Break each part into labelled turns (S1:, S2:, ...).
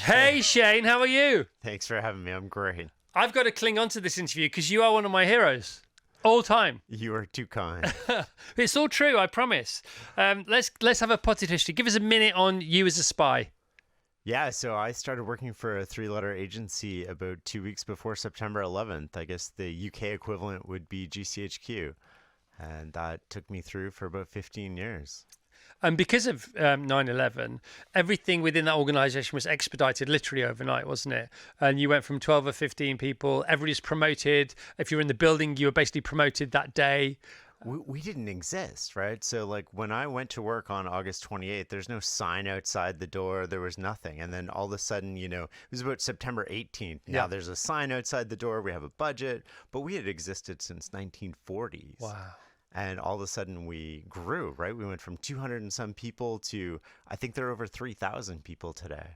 S1: Hey, Shane, how are you?
S2: Thanks for having me. I'm great.
S1: I've got to cling on to this interview because you are one of my heroes. All time.
S2: You are too kind.
S1: It's all true, I promise. Let's have a potted history. Give us a minute on you as a spy.
S2: Yeah, so I started working for a three-letter agency about 2 weeks before September 11th. I guess the UK equivalent would be GCHQ. And that took me through for about 15 years.
S1: And because of 9/11, everything within that organisation was expedited literally overnight, wasn't it? And you went from 12 or 15 people, everybody's promoted. If you were in the building, you were basically promoted that day.
S2: We didn't exist, right? So like when I went to work on August 28th, there's no sign outside the door. There was nothing. And then all of a sudden, it was about September 18th. Now there's a sign outside the door. We have a budget, but we had existed since 1940s.
S1: Wow.
S2: And all of a sudden we grew, right? We went from 200 and some people to, I think there are over 3,000 people today.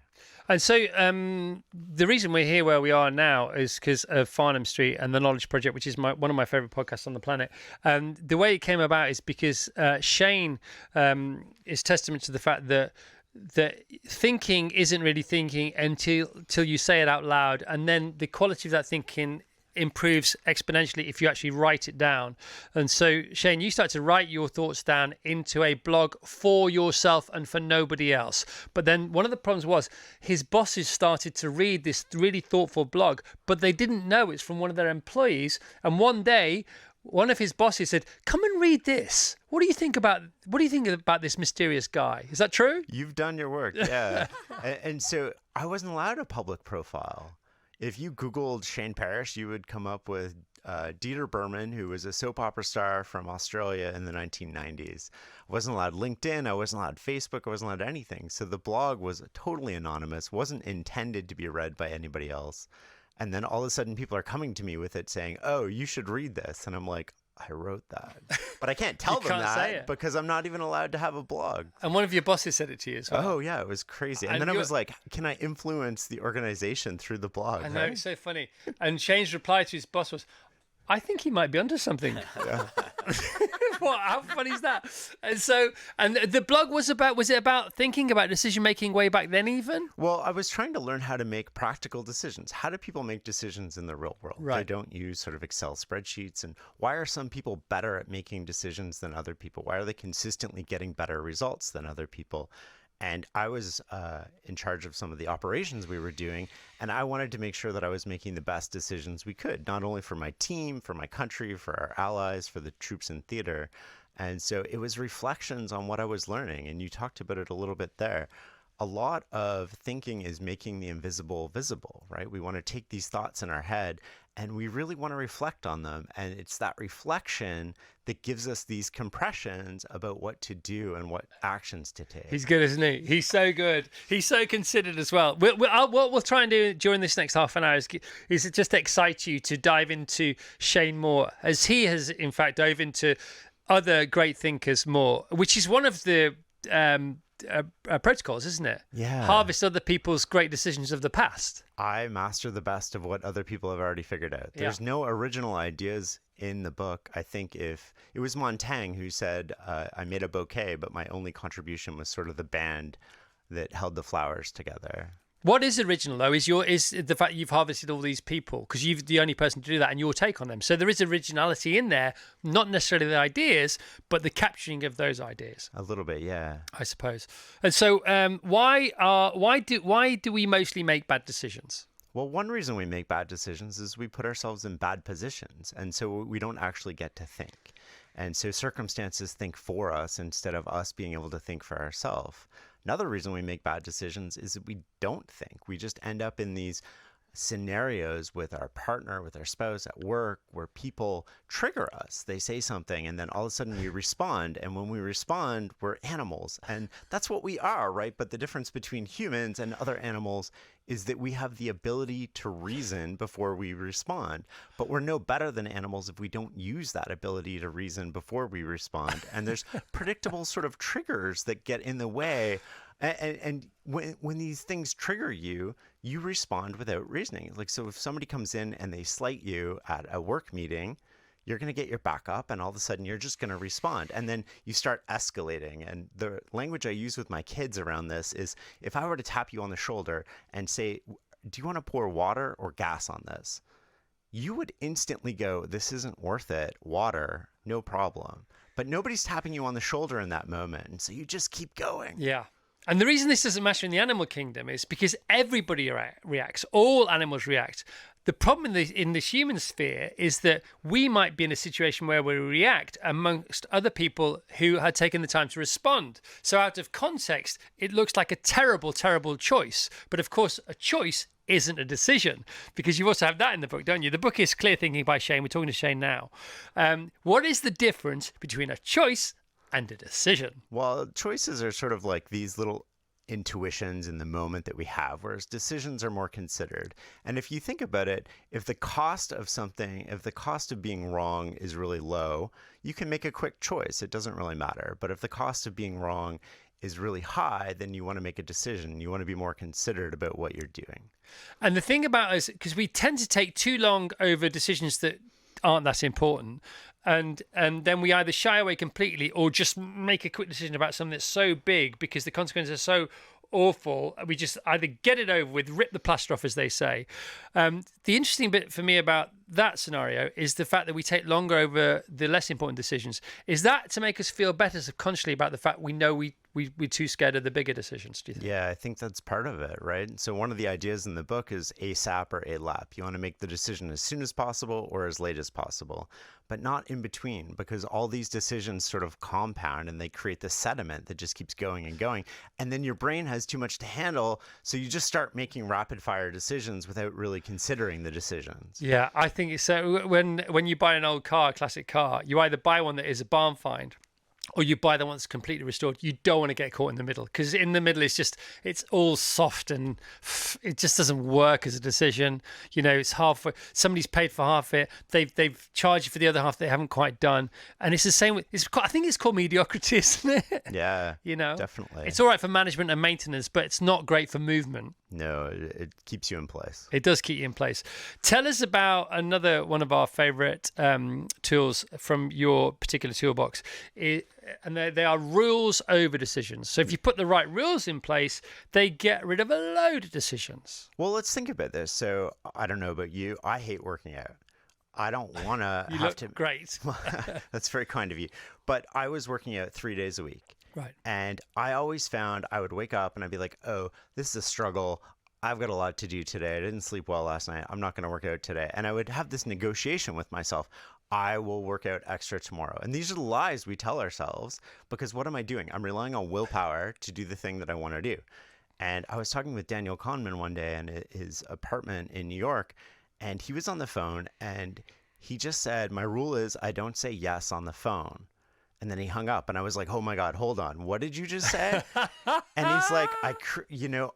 S1: And so the reason we're here where we are now is because of Farnam Street and the Knowledge Project, which is one of my favourite podcasts on the planet. The way it came about is because Shane is testament to the fact that thinking isn't really thinking until you say it out loud, and then the quality of that thinking improves exponentially if you actually write it down. And so, Shane, you start to write your thoughts down into a blog for yourself and for nobody else. But then one of the problems was his bosses started to read this really thoughtful blog, but they didn't know it's from one of their employees. And one day, one of his bosses said, "Come and read this. What do you think about this mysterious guy?" Is that true?
S2: You've done your work, yeah. and so I wasn't allowed a public profile. If you Googled Shane Parrish, you would come up with Dieter Berman, who was a soap opera star from Australia in the 1990s. I wasn't allowed LinkedIn. I wasn't allowed Facebook. I wasn't allowed anything. So the blog was totally anonymous, wasn't intended to be read by anybody else. And then all of a sudden people are coming to me with it saying, "Oh, you should read this." And I'm like, I wrote that. But I can't tell them that because I'm not even allowed to have a blog.
S1: And one of your bosses said it to you as well.
S2: Oh, yeah, it was crazy. And then I was like, can I influence the organization through the blog?
S1: I know, It's so funny. And Shane's reply to his boss was, "I think he might be onto something." What? How funny is that? And the blog was it about thinking about decision making way back then even?
S2: Well, I was trying to learn how to make practical decisions. How do people make decisions in the real world?
S1: Right.
S2: They don't use sort of Excel spreadsheets. And why are some people better at making decisions than other people? Why are they consistently getting better results than other people? And I was in charge of some of the operations we were doing, and I wanted to make sure that I was making the best decisions we could, not only for my team, for my country, for our allies, for the troops in theater. And so it was reflections on what I was learning, and you talked about it a little bit there. A lot of thinking is making the invisible visible, right? We want to take these thoughts in our head and we really want to reflect on them. And it's that reflection that gives us these compressions about what to do and what actions to take.
S1: He's good, isn't he? He's so good. He's so considered as well. What we'll try and do during this next half an hour is just excite you to dive into Shane more, as he has, in fact, dove into other great thinkers more, which is one of the protocols, isn't it?
S2: Yeah.
S1: Harvest other people's great decisions of the past.
S2: I master the best of what other people have already figured out. There's no original ideas in the book. I think if it was Montaigne who said, I made a bouquet, but my only contribution was sort of the band that held the flowers together.
S1: What is original, though, is the fact you've harvested all these people, because you're the only person to do that, and your take on them. So there is originality in there, not necessarily the ideas, but the capturing of those ideas.
S2: A little bit, yeah.
S1: I suppose. And so, why do we mostly make bad decisions?
S2: Well, one reason we make bad decisions is we put ourselves in bad positions, and so we don't actually get to think. And so circumstances think for us instead of us being able to think for ourselves. Another reason we make bad decisions is that we don't think. We just end up in these scenarios with our partner, with our spouse at work, where people trigger us. They say something and then all of a sudden we respond. And when we respond, we're animals. And that's what we are, right? But the difference between humans and other animals is that we have the ability to reason before we respond. But we're no better than animals if we don't use that ability to reason before we respond. And there's predictable sort of triggers that get in the way. And when these things trigger you, you respond without reasoning. Like, so if somebody comes in and they slight you at a work meeting, you're going to get your back up, and all of a sudden you're just going to respond. And then you start escalating. And the language I use with my kids around this is, if I were to tap you on the shoulder and say, do you want to pour water or gas on this? You would instantly go, this isn't worth it. Water, no problem. But nobody's tapping you on the shoulder in that moment. And so you just keep going.
S1: Yeah. And the reason this doesn't matter in the animal kingdom is because everybody reacts. All animals react. The problem in the human sphere is that we might be in a situation where we react amongst other people who had taken the time to respond. So out of context, it looks like a terrible, terrible choice. But of course, a choice isn't a decision, because you also have that in the book, don't you? The book is Clear Thinking by Shane. We're talking to Shane now. What is the difference between a choice and a decision?
S2: Well, choices are sort of like these little intuitions in the moment that we have, whereas decisions are more considered. And if you think about it, if the cost of being wrong is really low, you can make a quick choice. It doesn't really matter. But if the cost of being wrong is really high, then you want to make a decision. You want to be more considerate about what you're doing.
S1: And the thing about us, because we tend to take too long over decisions that aren't that important, and then we either shy away completely or just make a quick decision about something that's so big because the consequences are so awful, we just either get it over with, rip the plaster off, as they say. The interesting bit for me about that scenario is the fact that we take longer over the less important decisions. Is that to make us feel better subconsciously about the fact we know we're too scared of the bigger decisions, do you think?
S2: Yeah, I think that's part of it, right? So one of the ideas in the book is ASAP or ALAP. You want to make the decision as soon as possible or as late as possible, but not in between, because all these decisions sort of compound and they create this sediment that just keeps going and going. And then your brain has too much to handle, so you just start making rapid fire decisions without really considering the decisions.
S1: Yeah, I think it's so. When you buy an old car, a classic car, you either buy one that is a barn find, or you buy the one that's completely restored. You don't want to get caught in the middle, because in the middle it's all soft and it just doesn't work as a decision. You know, it's half. Somebody's paid for half it. They've charged you for the other half they haven't quite done. And it's the same with. I think it's called mediocrity, isn't it?
S2: Yeah,
S1: you know,
S2: definitely.
S1: It's all right for management and maintenance, but it's not great for movement.
S2: No, it keeps you in place.
S1: It does keep you in place. Tell us about another one of our favorite tools from your particular toolbox. And they are rules over decisions. So if you put the right rules in place, they get rid of a load of decisions.
S2: Well, let's think about this. So I don't know about you. I hate working out. I don't want to have to.
S1: Great.
S2: That's very kind of you. But I was working out 3 days a week.
S1: Right.
S2: And I always found I would wake up and I'd be like, oh, this is a struggle. I've got a lot to do today. I didn't sleep well last night. I'm not going to work out today. And I would have this negotiation with myself. I will work out extra tomorrow. And these are the lies we tell ourselves, because what am I doing? I'm relying on willpower to do the thing that I want to do. And I was talking with Daniel Kahneman one day in his apartment in New York, and he was on the phone and he just said, my rule is I don't say yes on the phone. And then he hung up and I was like, oh my God, hold on. What did you just say? And he's like,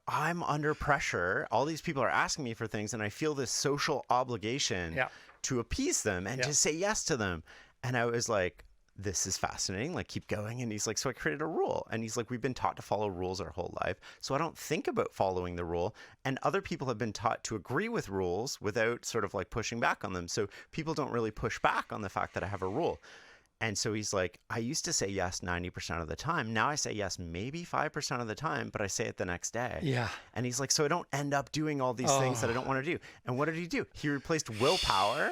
S2: I'm under pressure. All these people are asking me for things and I feel this social obligation to appease them and to say yes to them. And I was like, this is fascinating. Like, keep going. And he's like, so I created a rule. And he's like, we've been taught to follow rules our whole life. So I don't think about following the rule. And other people have been taught to agree with rules without sort of like pushing back on them. So people don't really push back on the fact that I have a rule. And so he's like, I used to say yes 90% of the time. Now I say yes maybe 5% of the time, but I say it the next day.
S1: Yeah.
S2: And he's like, so I don't end up doing all these things that I don't want to do. And what did he do? He replaced willpower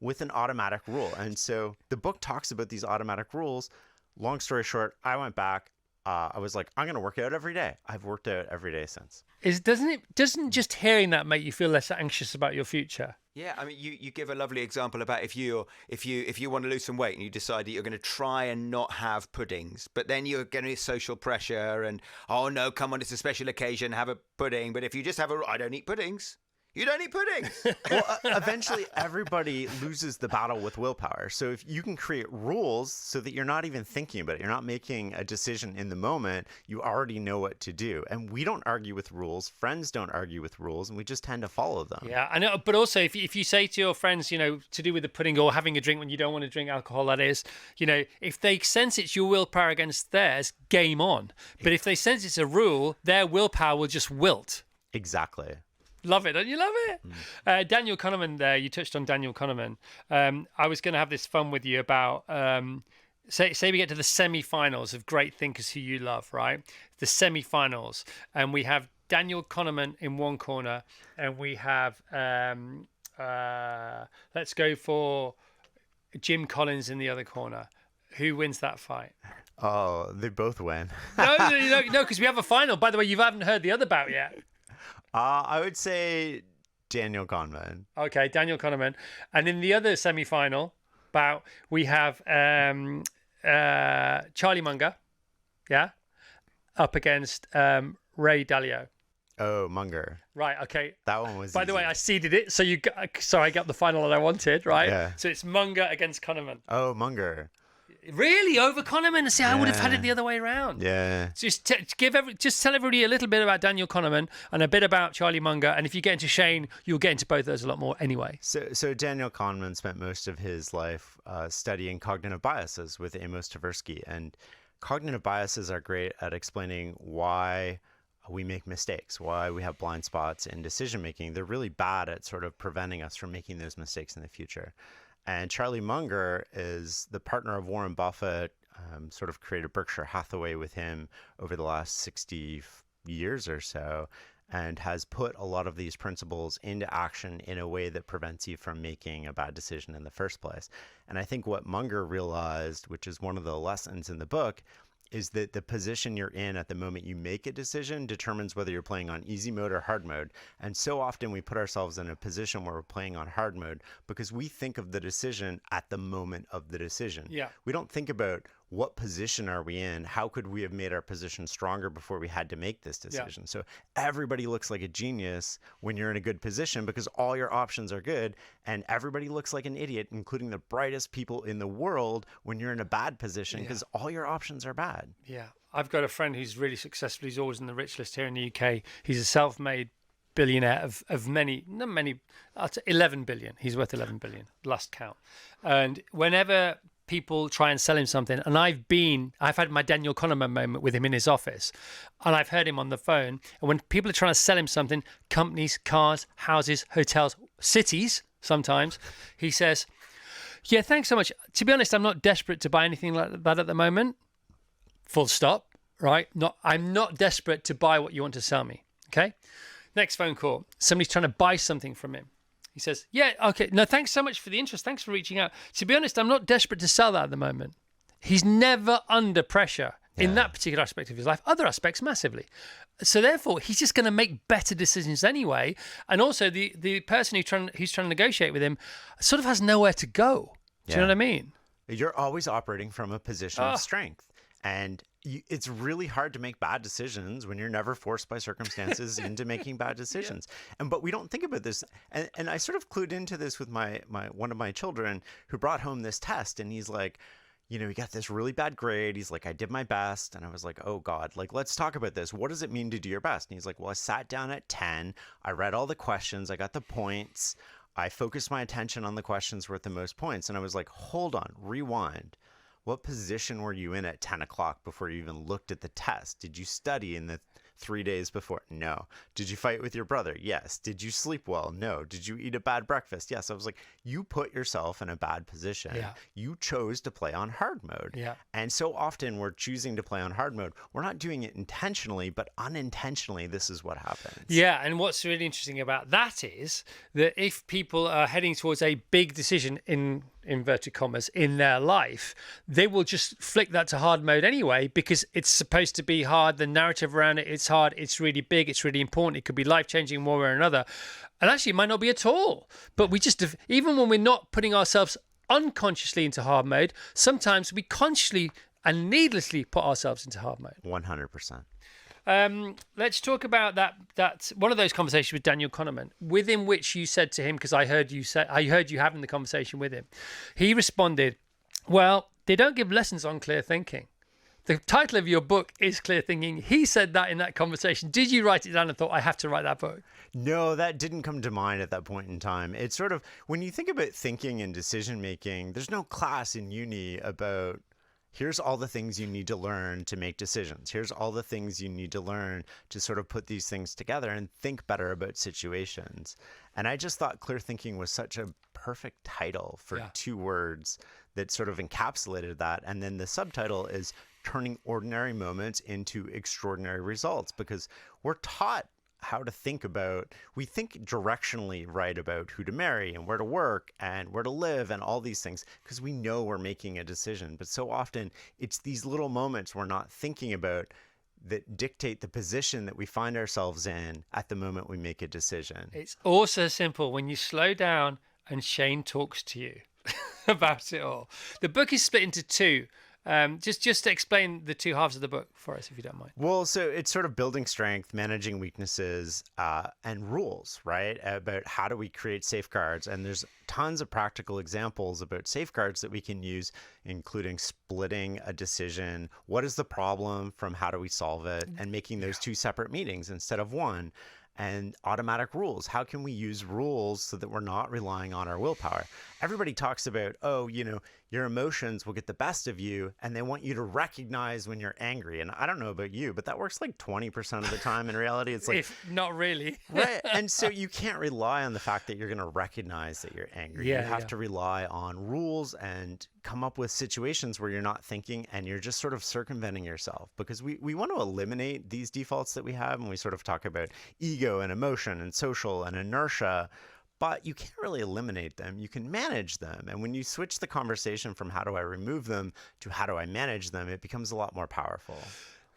S2: with an automatic rule. And so the book talks about these automatic rules. Long story short, I went back. I was like, I'm going to work out every day. I've worked out every day since.
S1: Doesn't just hearing that make you feel less anxious about your future?
S3: Yeah, I mean, you give a lovely example about if you want to lose some weight and you decide that you're going to try and not have puddings, but then you're going to social pressure and, oh no, come on, it's a special occasion, have a pudding. But if you just have I don't eat puddings. You don't eat puddings.
S2: Well, eventually everybody loses the battle with willpower. So if you can create rules so that you're not even thinking about it, you're not making a decision in the moment, you already know what to do. And we don't argue with rules. Friends don't argue with rules, and we just tend to follow them.
S1: Yeah, I know. But also, if you say to your friends, to do with the pudding or having a drink when you don't want to drink alcohol, that is, if they sense it's your willpower against theirs, game on. But if they sense it's a rule, their willpower will just wilt.
S2: Exactly.
S1: Love it, don't you love it? Daniel Kahneman there, you touched on Daniel Kahneman. I was going to have this fun with you about, say we get to the semi-finals of great thinkers who you love, right? The semi-finals. And we have Daniel Kahneman in one corner, and we have, let's go for Jim Collins in the other corner. Who wins that fight?
S2: Oh, they both win.
S1: No, because we have a final. By the way, you haven't heard the other bout yet.
S2: I would say Daniel Kahneman.
S1: Okay, Daniel Kahneman. And in the other semi-final bout, we have Charlie Munger, yeah, up against Ray Dalio.
S2: Oh, Munger.
S1: Right, okay.
S2: That one was
S1: By the way,
S2: easy.
S1: I seeded it, so I got the final that I wanted, right?
S2: Yeah.
S1: So it's Munger against Kahneman.
S2: Oh, Munger.
S1: Really? Over Kahneman? See, I would have had it the other way around.
S2: Yeah.
S1: Just tell everybody a little bit about Daniel Kahneman and a bit about Charlie Munger, and if you get into Shane, you'll get into both of those a lot more anyway.
S2: So Daniel Kahneman spent most of his life studying cognitive biases with Amos Tversky, and cognitive biases are great at explaining why we make mistakes, why we have blind spots in decision making. They're really bad at sort of preventing us from making those mistakes in the future. And Charlie Munger is the partner of Warren Buffett, sort of created Berkshire Hathaway with him over the last 60 years or so, and has put a lot of these principles into action in a way that prevents you from making a bad decision in the first place. And I think what Munger realized, which is one of the lessons in the book, is that the position you're in at the moment you make a decision determines whether you're playing on easy mode or hard mode. And so often we put ourselves in a position where we're playing on hard mode because we think of the decision at the moment of the decision.
S1: Yeah.
S2: We don't think about what position are we in? How could we have made our position stronger before we had to make this decision? So everybody looks like a genius when you're in a good position because all your options are good, and everybody looks like an idiot, including the brightest people in the world, when you're in a bad position because all your options are bad.
S1: Yeah. I've got a friend who's really successful. He's always in the rich list here in the UK. He's a self-made billionaire of many, 11 billion. He's worth 11 billion, last count. And whenever people try and sell him something, and I've had my Daniel Kahneman moment with him in his office, and I've heard him on the phone, and when people are trying to sell him something, companies, cars, houses, hotels, cities, sometimes, he says, yeah, thanks so much. To be honest, I'm not desperate to buy anything like that at the moment. Full stop, right? I'm not desperate to buy what you want to sell me, okay? Next phone call. Somebody's trying to buy something from him. He says, yeah, okay, no, thanks so much for the interest. Thanks for reaching out. To be honest, I'm not desperate to sell that at the moment. He's never under pressure in that particular aspect of his life. Other aspects, massively. So therefore, he's just going to make better decisions anyway. And also, the person who's trying to negotiate with him sort of has nowhere to go. Do you know what I mean?
S2: You're always operating from a position of strength. And it's really hard to make bad decisions when you're never forced by circumstances into making bad decisions. But we don't think about this. And I sort of clued into this with my one of my children who brought home this test, and he's like, he got this really bad grade. He's like, I did my best. And I was like, oh God, like, let's talk about this. What does it mean to do your best? And he's like, well, I sat down at 10. I read all the questions. I got the points. I focused my attention on the questions worth the most points. And I was like, hold on, rewind. What position were you in at 10 o'clock before you even looked at the test? Did you study in the 3 days before? No. Did you fight with your brother? Yes. Did you sleep well? No. Did you eat a bad breakfast? Yes. I was like, you put yourself in a bad position.
S1: Yeah.
S2: You chose to play on hard mode.
S1: Yeah.
S2: And so often we're choosing to play on hard mode. We're not doing it intentionally, but unintentionally, this is what happens.
S1: Yeah. And what's really interesting about that is that if people are heading towards a big decision in inverted commas in their life, they will just flick that to hard mode anyway because it's supposed to be hard. The narrative around it's hard, it's really big, it's really important, it could be life-changing in one way or another. And actually it might not be at all. But we just, even when we're not putting ourselves unconsciously into hard mode, sometimes we consciously and needlessly put ourselves into hard mode.
S2: 100%.
S1: Let's talk about that one of those conversations with Daniel Kahneman, within which you said to him, because I heard you having the conversation with him. He responded, well, they don't give lessons on clear thinking. The title of your book is Clear Thinking. He said that in that conversation. Did you write it down and thought, I have to write that book?
S2: No, that didn't come to mind at that point in time. It's sort of, when you think about thinking and decision making, there's no class in uni about here's all the things you need to learn to make decisions. Here's all the things you need to learn to sort of put these things together and think better about situations. And I just thought clear thinking was such a perfect title for two words that sort of encapsulated that. And then the subtitle is turning ordinary moments into extraordinary results, because we're taught how to think about, we think directionally right about who to marry and where to work and where to live and all these things because we know we're making a decision. But so often it's these little moments we're not thinking about that dictate the position that we find ourselves in at the moment we make a decision.
S1: It's also simple when you slow down and Shane talks to you about it all. The book is split into two. Just to explain the two halves of the book for us, if you don't mind.
S2: Well, so it's sort of building strength, managing weaknesses, and rules, right? About how do we create safeguards. And there's tons of practical examples about safeguards that we can use, including splitting a decision. What is the problem from how do we solve it? And making those two separate meetings instead of one. And automatic rules. How can we use rules so that we're not relying on our willpower? Everybody talks about, oh, your emotions will get the best of you, and they want you to recognize when you're angry. And I don't know about you, but that works like 20% of the time. In reality, it's like,
S1: if not really.
S2: Right. And so you can't rely on the fact that you're going to recognize that you're angry. You have to rely on rules and come up with situations where you're not thinking and you're just sort of circumventing yourself, because we want to eliminate these defaults that we have. And we sort of talk about ego and emotion and social and inertia, but you can't really eliminate them. You can manage them. And when you switch the conversation from how do I remove them to how do I manage them, it becomes a lot more powerful.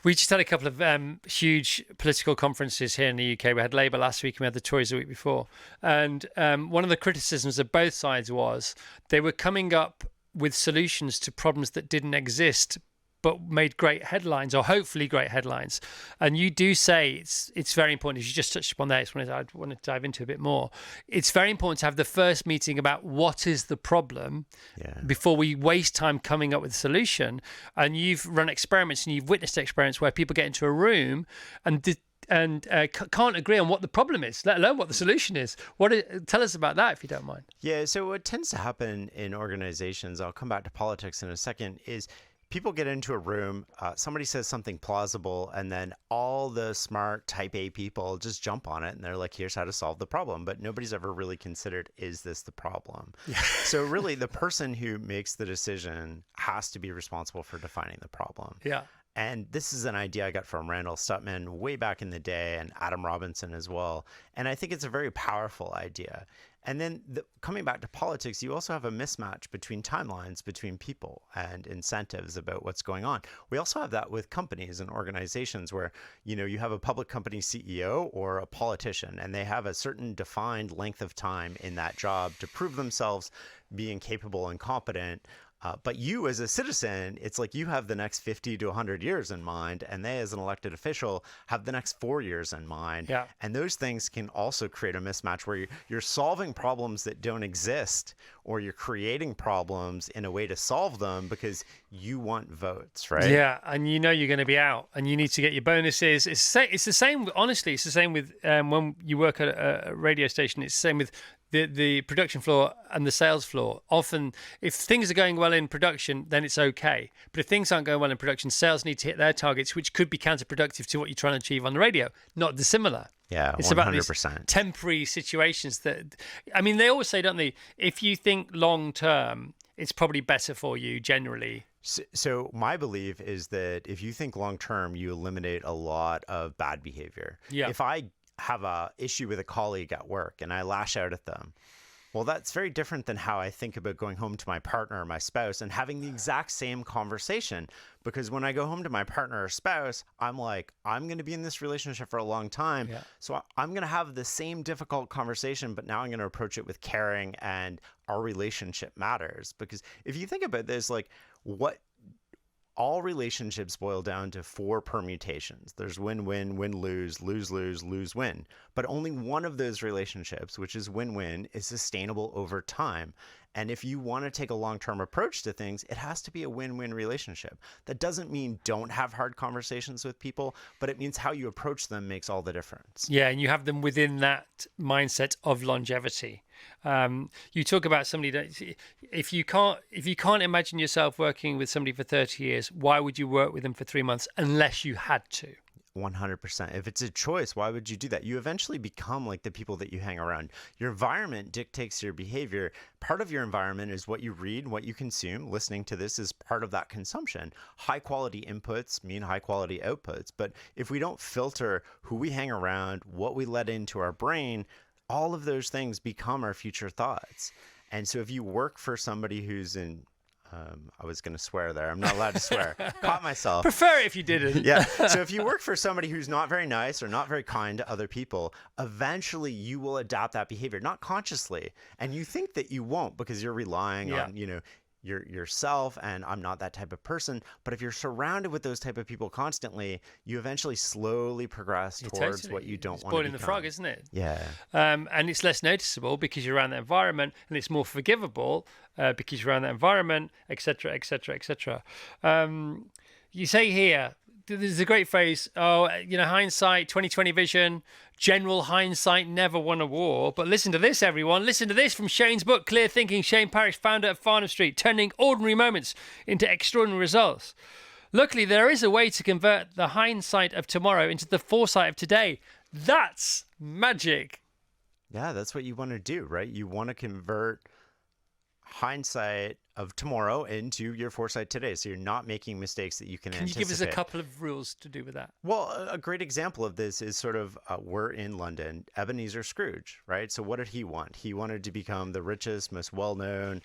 S1: We just had a couple of huge political conferences here in the UK. We had Labour last week and we had the Tories the week before. And one of the criticisms of both sides was they were coming up with solutions to problems that didn't exist but made great headlines, or hopefully great headlines. And you do say it's very important, as you just touched upon there, it's one I want to dive into a bit more. It's very important to have the first meeting about what is the problem before we waste time coming up with a solution. And you've run experiments and you've witnessed experiments where people get into a room and can't agree on what the problem is, let alone what the solution is. Tell us about that, if you don't mind.
S2: Yeah, so what tends to happen in organizations, I'll come back to politics in a second, is people get into a room, somebody says something plausible, and then all the smart type A people just jump on it and they're like, here's how to solve the problem. But nobody's ever really considered, is this the problem? Yeah. So really the person who makes the decision has to be responsible for defining the problem.
S1: Yeah.
S2: And this is an idea I got from Randall Stutman way back in the day, and Adam Robinson as well. And I think it's a very powerful idea. And then coming back to politics, you also have a mismatch between timelines between people and incentives about what's going on. We also have that with companies and organizations where, you have a public company CEO or a politician, and they have a certain defined length of time in that job to prove themselves being capable and competent. But you as a citizen, it's like you have the next 50 to 100 years in mind, and they as an elected official have the next 4 years in mind.
S1: Yeah.
S2: And those things can also create a mismatch where you're solving problems that don't exist, or you're creating problems in a way to solve them because you want votes, right?
S1: Yeah, and you're going to be out and you need to get your bonuses. It's the same, honestly, it's the same with when you work at a radio station. It's the same with the production floor and the sales floor. Often, if things are going well in production, then it's okay. But if things aren't going well in production, sales need to hit their targets, which could be counterproductive to what you're trying to achieve on the radio. Not dissimilar.
S2: Yeah,
S1: it's
S2: 100%.
S1: about these temporary situations that, they always say, don't they, if you think long term, it's probably better for you generally.
S2: So my belief is that if you think long term, you eliminate a lot of bad behavior.
S1: Yeah.
S2: If I have a issue with a colleague at work and I lash out at them, well, that's very different than how I think about going home to my partner or my spouse and having the exact same conversation. Because when I go home to my partner or spouse, I'm like, I'm going to be in this relationship for a long time. Yeah. So I'm going to have the same difficult conversation, but now I'm going to approach it with caring, and our relationship matters. Because if you think about this, like all relationships boil down to 4 permutations. There's win-win, win-lose, lose-lose, lose-win. But only one of those relationships, which is win-win, is sustainable over time. And if you want to take a long-term approach to things, it has to be a win-win relationship. That doesn't mean don't have hard conversations with people, but it means how you approach them makes all the difference.
S1: Yeah, and you have them within that mindset of longevity. You talk about somebody that if you can't imagine yourself working with somebody for 30 years, why would you work with them for 3 months unless you had to?
S2: 100%. If it's a choice, why would you do that? You eventually become like the people that you hang around. Your environment dictates your behavior. Part of your environment is what you read, what you consume. Listening to this is part of that consumption. High quality inputs mean high quality outputs. But if we don't filter who we hang around, what we let into our brain, all of those things become our future thoughts. And so if you work for somebody who's in I was going to swear there. I'm not allowed to swear. Caught myself.
S1: Prefer it if you didn't.
S2: Yeah. So if you work for somebody who's not very nice or not very kind to other people, eventually you will adopt that behavior, not consciously. And you think that you won't because you're relying on, yourself, and I'm not that type of person. But if you're surrounded with those type of people constantly, you eventually slowly progress towards what you don't want to become.
S1: Spoiling the frog, isn't it?
S2: Yeah.
S1: And it's less noticeable because you're around that environment, and it's more forgivable because you're around that environment, etc., etc., etc. You say here, there's a great phrase, hindsight, 2020 vision, general hindsight never won a war. But listen to this, everyone. Listen to this from Shane's book, Clear Thinking. Shane Parrish, founder of Farnam Street, turning ordinary moments into extraordinary results. Luckily, there is a way to convert the hindsight of tomorrow into the foresight of today. That's magic.
S2: Yeah, that's what you want to do, right? You want to convert hindsight of tomorrow into your foresight today, so you're not making mistakes that you can anticipate.
S1: Can you give us a couple of rules to do with that?
S2: Well, a great example of this is sort of we're in London, Ebenezer Scrooge, right? So what did he want? He wanted to become the richest, most well-known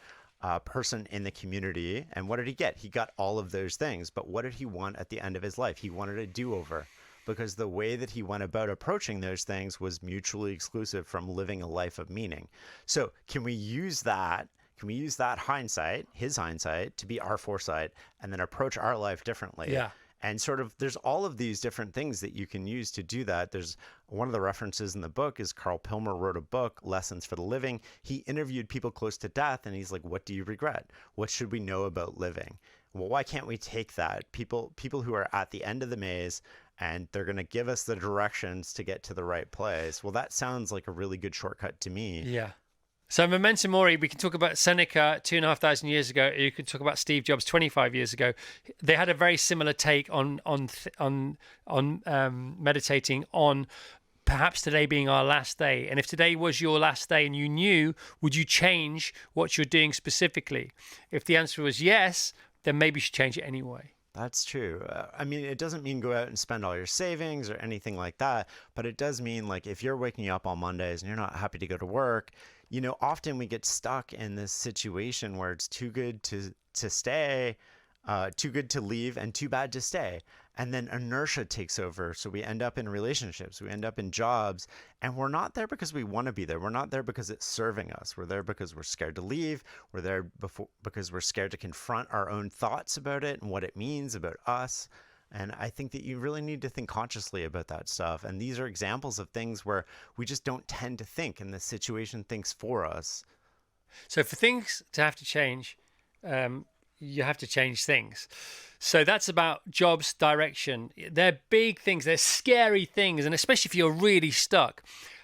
S2: person in the community. And what did he get? He got all of those things. But what did he want at the end of his life? He wanted a do-over, because the way that he went about approaching those things was mutually exclusive from living a life of meaning. So can we use that? Can we use that hindsight, his hindsight, to be our foresight and then approach our life differently?
S1: Yeah.
S2: And sort of there's all of these different things that you can use to do that. There's one of the references in the book is Carl Pilmer wrote a book, Lessons for the Living. He interviewed people close to death, and he's like, what do you regret? What should we know about living? Well, why can't we take that? People who are at the end of the maze, and they're going to give us the directions to get to the right place. Well, that sounds like a really good shortcut to me.
S1: Yeah. So memento mori, we can talk about Seneca 2,500 years ago. You could talk about Steve Jobs 25 years ago. They had a very similar take on meditating on perhaps today being our last day. And if today was your last day and you knew, would you change what you're doing specifically? If the answer was yes, then maybe you should change it anyway.
S2: That's true. I mean, it doesn't mean go out and spend all your savings or anything like that, but it does mean, like, if you're waking up on Mondays and you're not happy to go to work, often we get stuck in this situation where it's too good to stay, too good to leave, and too bad to stay. And then inertia takes over. So we end up in relationships, we end up in jobs, and we're not there because we want to be there. We're not there because it's serving us. We're there because we're scared to leave. We're there because we're scared to confront our own thoughts about it and what it means about us. And I think that you really need to think consciously about that stuff. And these are examples of things where we just don't tend to think, and the situation thinks for us.
S1: So for things to have to change, you have to change things. So that's about jobs, direction. They're big things. They're scary things. And especially if you're really stuck.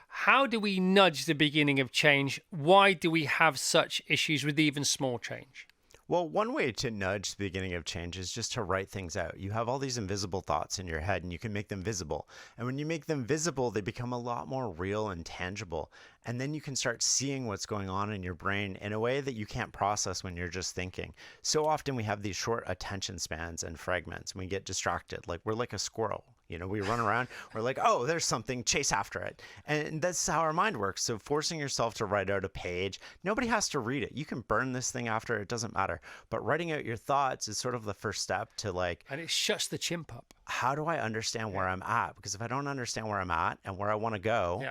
S1: How do we nudge the beginning of change? Why do we have such issues with even small change?
S2: Well, one way to nudge the beginning of change is just to write things out. You have all these invisible thoughts in your head, and you can make them visible. And when you make them visible, they become a lot more real and tangible. And then you can start seeing what's going on in your brain in a way that you can't process when you're just thinking. So often we have these short attention spans and fragments, and we get distracted. Like we're like a squirrel. We run around, we're like, oh, there's something, chase after it. And that's how our mind works. So forcing yourself to write out a page, nobody has to read it. You can burn this thing after, it doesn't matter. But writing out your thoughts is sort of the first step to
S1: And it shuts the chimp up.
S2: How do I understand where I'm at? Because if I don't understand where I'm at and where I want to go,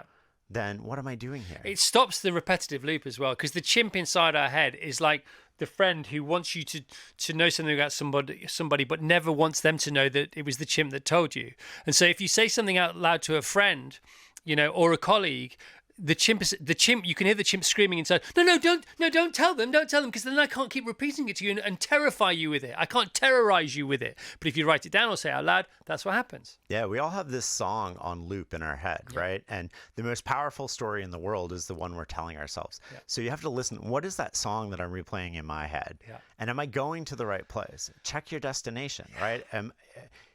S2: then what am I doing here?
S1: It stops the repetitive loop as well, because the chimp inside our head is like the friend who wants you to know something about somebody, but never wants them to know that it was the chimp that told you. And so if you say something out loud to a friend, or a colleague, the chimp, you can hear the chimp screaming inside, no, don't tell them, because then I can't keep repeating it to you and terrify you with it. I can't terrorize you with it. But if you write it down or say it out loud, that's what happens.
S2: Yeah, we all have this song on loop in our head, right? And the most powerful story in the world is the one we're telling ourselves. Yeah. So you have to listen. What is that song that I'm replaying in my head? Yeah. And am I going to the right place? Check your destination, right?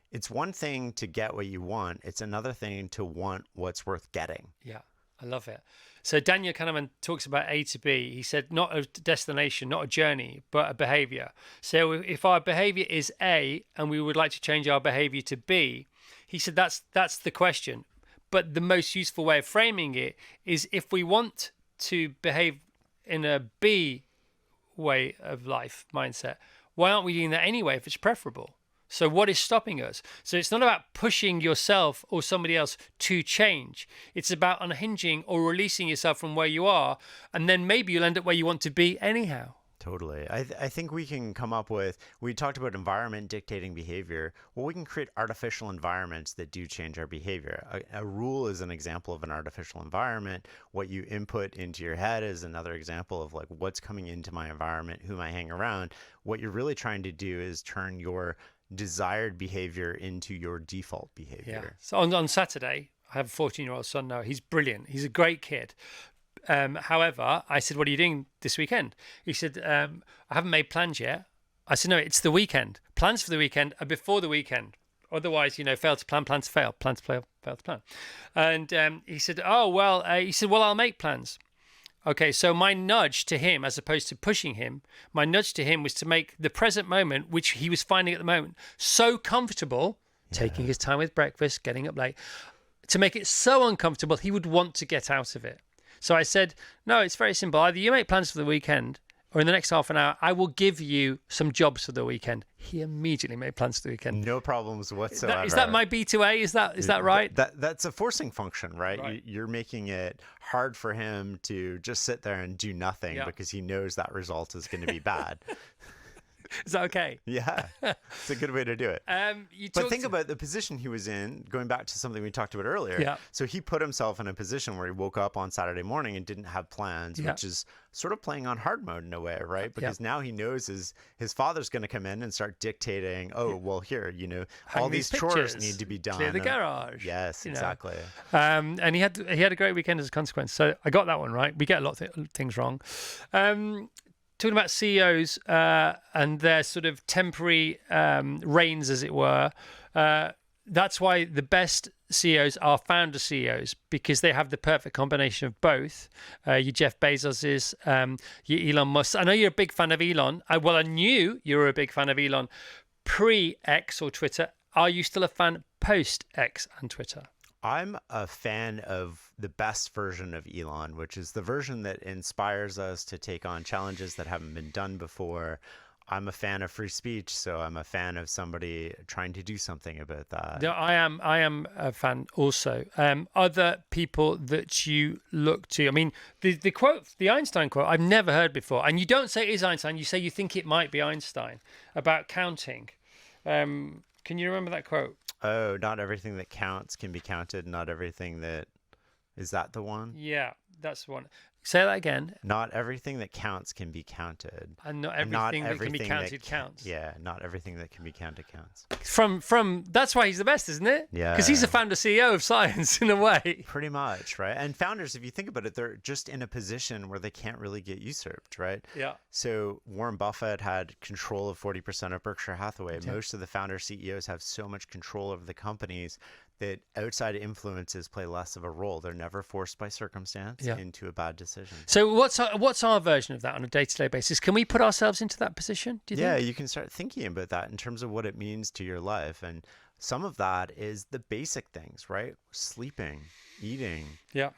S2: It's one thing to get what you want. It's another thing to want what's worth getting.
S1: Yeah, I love it. So Daniel Kahneman talks about A to B. He said not a destination, not a journey, but a behavior. So if our behavior is A and we would like to change our behavior to B, he said that's the question. But the most useful way of framing it is if we want to behave in a B way of life mindset, why aren't we doing that anyway if it's preferable? So what is stopping us? So it's not about pushing yourself or somebody else to change. It's about unhinging or releasing yourself from where you are, and then maybe you'll end up where you want to be anyhow.
S2: Totally. I think we can come up with, we talked about environment dictating behavior. Well, we can create artificial environments that do change our behavior. A rule is an example of an artificial environment. What you input into your head is another example of like what's coming into my environment, who I hang around. What you're really trying to do is turn your desired behavior into your default behavior.
S1: Yeah. So on Saturday, I have a 14-year-old son now. He's brilliant. He's a great kid. However, I said, what are you doing this weekend? He said, I haven't made plans yet. I said, no, it's the weekend. Plans for the weekend are before the weekend. Otherwise, fail to plan, plan to fail. Plan to fail, fail to plan. And he said, well, I'll make plans. Okay, so my nudge to him, as opposed to pushing him, my nudge to him was to make the present moment, which he was finding at the moment, so comfortable, taking his time with breakfast, getting up late, to make it so uncomfortable, he would want to get out of it. So I said, no, it's very simple. Either you make plans for the weekend, or in the next half an hour, I will give you some jobs for the weekend. He immediately made plans for the weekend.
S2: No problems whatsoever.
S1: Is that my B2A? Is that right?
S2: That's a forcing function, right? You're making it hard for him to just sit there and do nothing because he knows that result is going to be bad.
S1: Is that okay?
S2: Yeah, it's a good way to do it. But think about the position he was in, going back to something we talked about earlier. Yeah. So he put himself in a position where he woke up on Saturday morning and didn't have plans, which is sort of playing on hard mode in a way, right? Because now he knows his father's going to come in and start dictating, here, all these chores need to be done.
S1: Clear the garage.
S2: Yes, exactly.
S1: And he had a great weekend as a consequence. So I got that one right. We get a lot of things wrong. Talking about CEOs and their sort of temporary reigns, as it were, that's why the best CEOs are founder CEOs, because they have the perfect combination of both. Your Jeff Bezos's, your Elon Musk. I know you're a big fan of Elon. I knew you were a big fan of Elon pre-X or Twitter. Are you still a fan post-X and Twitter?
S2: I'm a fan of the best version of Elon, which is the version that inspires us to take on challenges that haven't been done before. I'm a fan of free speech, so I'm a fan of somebody trying to do something about that.
S1: No, I am a fan also. Other people that you look to, I mean, the quote, the Einstein quote, I've never heard before. And you don't say it is Einstein, you say you think it might be Einstein, about counting. Can you remember that quote?
S2: Oh, not everything that counts can be counted. Not everything that... Is that the one?
S1: Yeah, that's the one. Say that again.
S2: Not everything that counts can be counted.
S1: And not everything that can be counted counts.
S2: Yeah, not everything that can be counted counts.
S1: From that's why he's the best, isn't it?
S2: Yeah.
S1: Because he's a founder CEO of science in a way.
S2: Pretty much, right? And founders, if you think about it, they're just in a position where they can't really get usurped, right?
S1: Yeah.
S2: So Warren Buffett had control of 40% of Berkshire Hathaway. Yeah. Most of the founder CEOs have so much control over the companies that outside influences play less of a role. They're never forced by circumstance into a bad decision.
S1: So what's our version of that on a day-to-day basis? Can we put ourselves into that position, do you think?
S2: Yeah, you can start thinking about that in terms of what it means to your life. And some of that is the basic things, right? Sleeping, eating.
S1: Yeah.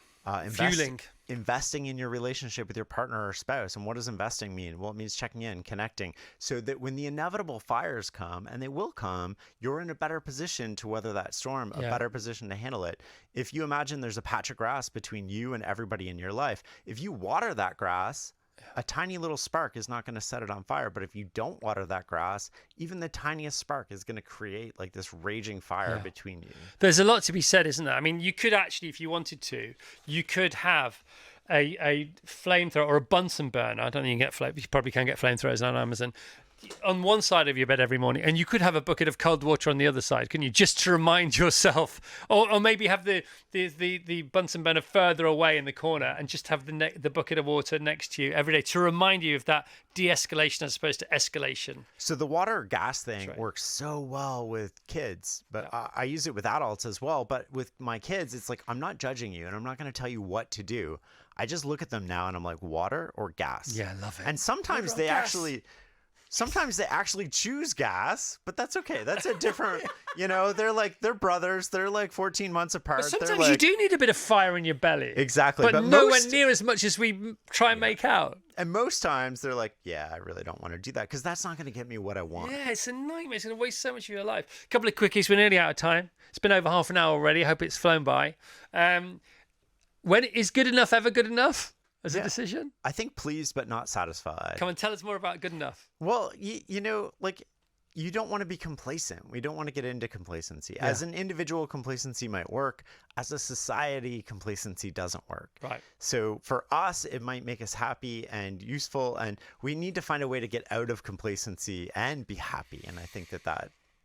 S1: Fueling.
S2: Investing in your relationship with your partner or spouse. And what does investing mean? Well, it means checking in, connecting, so that when the inevitable fires come, and they will come, you're in a better position to weather that storm, a better position to handle it. If you imagine there's a patch of grass between you and everybody in your life, if you water that grass, A tiny little spark is not going to set it on fire, but if you don't water that grass, even the tiniest spark is going to create like this raging fire between you.
S1: There's a lot to be said, isn't there? I mean, you could actually, if you wanted to, you could have a flamethrower or a Bunsen burner. I don't think you can get you probably can get flamethrowers on Amazon. On one side of your bed every morning, and you could have a bucket of cold water on the other side, couldn't you? Just to remind yourself, or maybe have the Bunsen burner further away in the corner, and just have the bucket of water next to you every day to remind you of that de-escalation as opposed to escalation.
S2: So the water or gas thing works so well with kids, but I use it with adults as well. But with my kids, it's like, I'm not judging you, and I'm not going to tell you what to do. I just look at them now, and I'm like, water or gas?
S1: Yeah, I love it.
S2: And sometimes they actually choose gas, but that's okay. That's a different, they're brothers. They're like 14 months apart.
S1: But sometimes you do need a bit of fire in your belly.
S2: Exactly.
S1: But nowhere near as much as we try and make out.
S2: And most times they're like, yeah, I really don't want to do that because that's not going to get me what I want.
S1: Yeah, it's a nightmare. It's going to waste so much of your life. A couple of quickies. We're nearly out of time. It's been over half an hour already. I hope it's flown by. When is good enough ever good enough? As a decision?
S2: I think pleased but not satisfied.
S1: Come on, tell us more about good enough.
S2: Well, you don't want to be complacent. We don't want to get into complacency. Yeah. As an individual, complacency might work. As a society, complacency doesn't work.
S1: Right.
S2: So for us, it might make us happy and useful, and we need to find a way to get out of complacency and be happy. And I think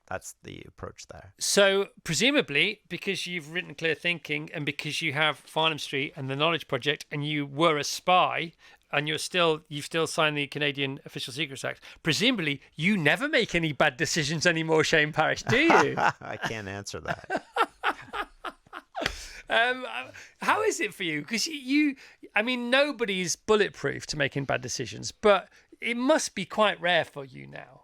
S2: that's the approach there. So
S1: presumably, because you've written Clear Thinking and because you have Farnam Street and the Knowledge Project and you were a spy and you've still signed the Canadian Official Secrets Act, presumably you never make any bad decisions anymore, Shane Parrish, do you?
S2: I can't answer that.
S1: How is it for you? Because nobody's bulletproof to making bad decisions, but it must be quite rare for you now.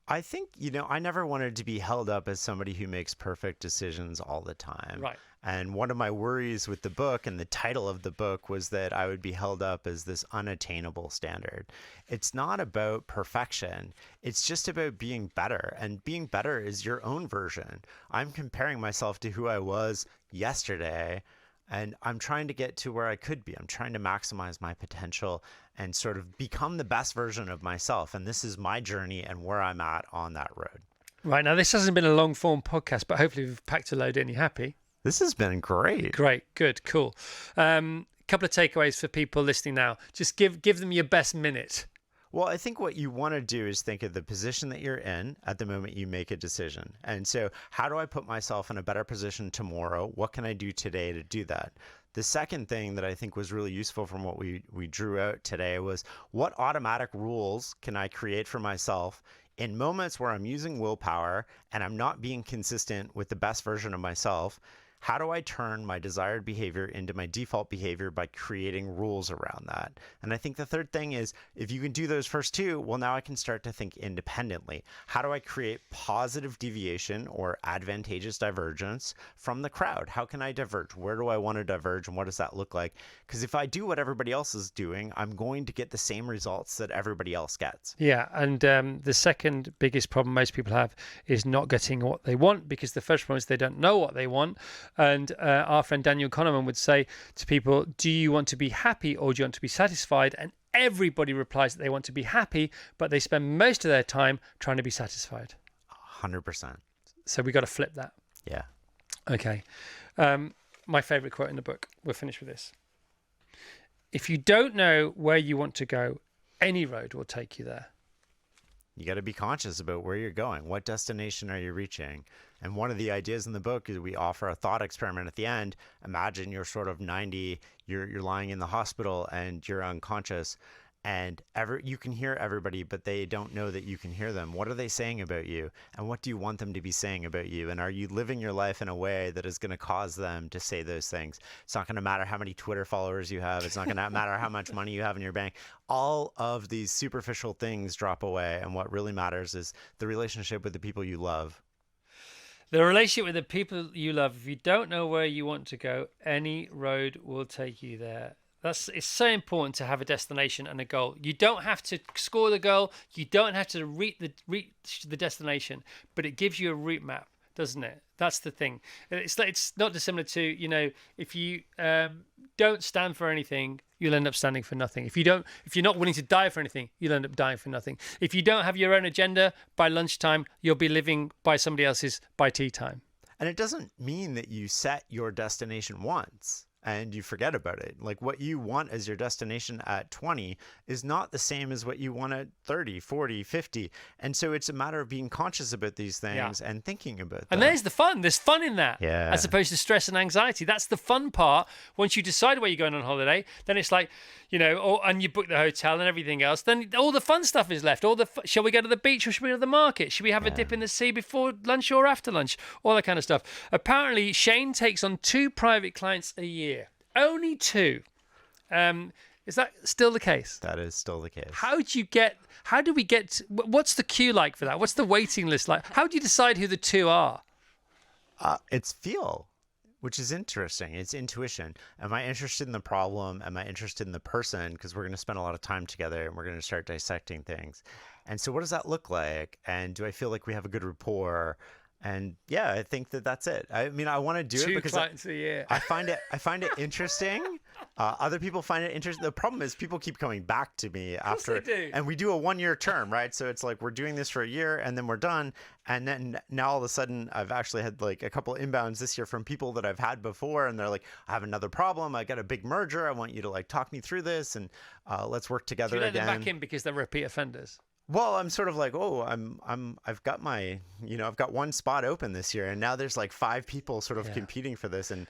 S2: I think, I never wanted to be held up as somebody who makes perfect decisions all the time.
S1: Right.
S2: And one of my worries with the book and the title of the book was that I would be held up as this unattainable standard. It's not about perfection. It's just about being better. And being better is your own version. I'm comparing myself to who I was yesterday, and I'm trying to get to where I could be. I'm trying to maximize my potential and sort of become the best version of myself. And this is my journey and where I'm at on that road.
S1: Right. Now, this hasn't been a long form podcast, but hopefully we've packed a load in. You happy?
S2: This has been great.
S1: Great. Good. Cool. Couple of takeaways for people listening now. Just give them your best minute.
S2: Well, I think what you want to do is think of the position that you're in at the moment you make a decision. And so how do I put myself in a better position tomorrow? What can I do today to do that? The second thing that I think was really useful from what we drew out today was what automatic rules can I create for myself in moments where I'm using willpower and I'm not being consistent with the best version of myself? How do I turn my desired behavior into my default behavior by creating rules around that? And I think the third thing is, if you can do those first two, well, now I can start to think independently. How do I create positive deviation or advantageous divergence from the crowd? How can I diverge? Where do I want to diverge, and what does that look like? Because if I do what everybody else is doing, I'm going to get the same results that everybody else gets.
S1: Yeah, and the second biggest problem most people have is not getting what they want, because the first problem is they don't know what they want. And our friend Daniel Kahneman would say to people, do you want to be happy or do you want to be satisfied? And everybody replies that they want to be happy, but they spend most of their time trying to be satisfied.
S2: 100%.
S1: So we got to flip that.
S2: Yeah.
S1: Okay. My favorite quote in the book. We'll finish with this. If you don't know where you want to go, any road will take you there.
S2: You got to be conscious about where you're going. What destination are you reaching? And one of the ideas in the book is we offer a thought experiment at the end. Imagine you're sort of 90, you're lying in the hospital and you're unconscious, and you can hear everybody, but they don't know that you can hear them. What are they saying about you? And what do you want them to be saying about you? And are you living your life in a way that is going to cause them to say those things? It's not going to matter how many Twitter followers you have. It's not going to matter how much money you have in your bank. All of these superficial things drop away. And what really matters is the relationship with the people you love.
S1: The relationship with the people you love. If you don't know where you want to go, any road will take you there. It's so important to have a destination and a goal. You don't have to score the goal. You don't have to reach the destination, but it gives you a route map, doesn't it? That's the thing. It's not dissimilar to, you know, if you don't stand for anything, you'll end up standing for nothing. If you're not willing to die for anything, you'll end up dying for nothing. If you don't have your own agenda, by lunchtime, you'll be living by somebody else's by tea time.
S2: And it doesn't mean that you set your destination once and you forget about it. Like what you want as your destination at 20 is not the same as what you want at 30, 40, 50. And so it's a matter of being conscious about these things and thinking about them.
S1: And there's the fun. There's fun in that.
S2: Yeah.
S1: As opposed to stress and anxiety. That's the fun part. Once you decide where you're going on holiday, then it's like, you know, and you book the hotel and everything else, then all the fun stuff is left. Shall we go to the beach or should we go to the market? Should we have a dip in the sea before lunch or after lunch? All that kind of stuff. Apparently, Shane takes on 2 private clients a year. Only 2. Is that still the case?
S2: That is still the case.
S1: How do we get, what's the queue like for that? What's the waiting list like? How do you decide who the 2 are?
S2: It's feel, which is interesting. It's intuition. Am I interested in the problem? Am I interested in the person? Because we're going to spend a lot of time together and we're going to start dissecting things. And so what does that look like? And do I feel like we have a good rapport? And yeah, I think that's it. I mean, I want to do it because
S1: 2 clients a year.
S2: I find it interesting. Other people find it interesting. The problem is people keep coming back to me after,
S1: they do.
S2: and we do a 1-year term, right? So it's like we're doing this for a year and then we're done. And then now all of a sudden I've actually had like a couple inbounds this year from people that I've had before, and they're like, I have another problem. I got a big merger. I want you to like talk me through this, and let's work together
S1: Do you let
S2: again.
S1: them back in because they're repeat offenders?
S2: Well, I'm sort of like, I've got my, I've got 1 spot open this year, and now there's like 5 people sort of competing for this, and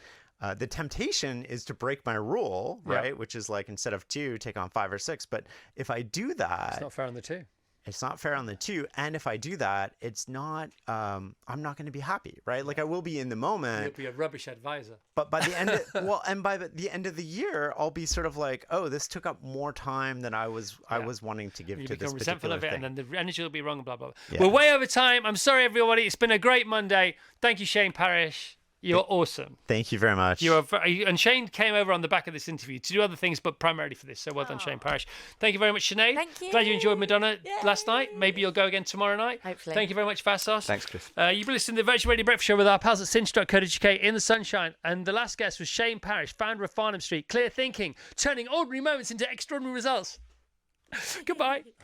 S2: the temptation is to break my rule, right? Which is like instead of 2, take on 5 or 6. But if I do that,
S1: It's not fair on the 2.
S2: it's not fair on the 2, and if I do that, it's not, I'm not going to be happy, right? Like I will be in the moment.
S1: You'll be a rubbish advisor.
S2: But by the end of, by the end of the year, I'll be sort of like, oh, this took up more time than I was wanting to give
S1: You
S2: to
S1: become
S2: this
S1: resentful
S2: particular
S1: of it,
S2: thing.
S1: and then the energy will be wrong, blah, blah, blah.
S2: Yeah.
S1: We're way over time. I'm sorry, everybody. It's been a great Monday. Thank you, Shane Parrish. You're awesome.
S2: Thank you very much.
S1: And Shane came over on the back of this interview to do other things, but primarily for this. So well done, Shane Parrish. Thank you very much, Sinead.
S4: Thank you.
S1: Glad you enjoyed Madonna last night. Maybe you'll go again tomorrow night.
S4: Hopefully.
S1: Thank you very much, Vassos.
S3: Thanks, Chris.
S1: You've been listening to the Virgin Radio Breakfast Show with our pals at cinch.co.uk in the sunshine. And the last guest was Shane Parrish, founder of Farnam Street. Clear thinking, turning ordinary moments into extraordinary results. Goodbye.